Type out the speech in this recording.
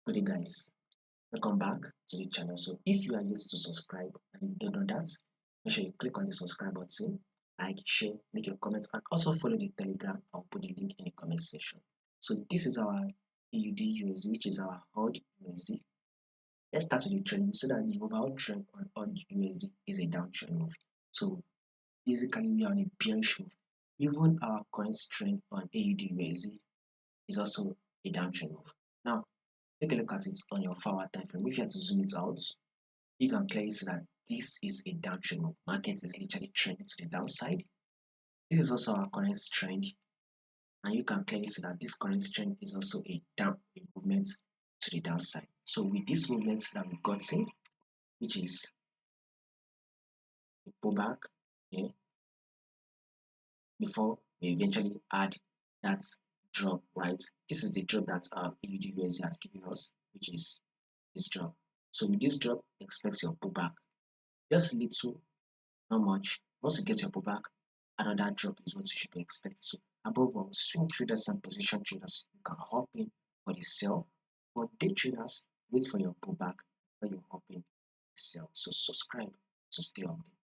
Good day guys, welcome back to the channel. So if you are yet to subscribe and you don't know that, make sure you click on the subscribe button, like, share, make your comments, and also follow the telegram. I'll put the link in the comment section. So this is our AUD USD, which is our AUD USD. Let's start with the trend. So that the overall trend on AUD USD is a downtrend move. So basically we are on a bearish move. Even our current trend on AUD USD is also a downtrend move. Now take a look at it on your 4-hour time frame. If you have to zoom it out, you can clearly see that this is a downtrend move. Market is literally trending to the downside. This is also our current trend, and you can clearly see that this current trend is also a movement to the downside. So with this movement that we got in, which is a pullback here, before we eventually add that drop, right? This is the drop that AUD USD has given us, which is this drop. So with this drop, expect your pullback. Just little, not much. Once you get your pullback, another drop is what you should be expecting. So above all, swing traders and position traders, you can hop in for the sell. For day traders, wait for your pullback when you hop in the sell. So subscribe to stay updated.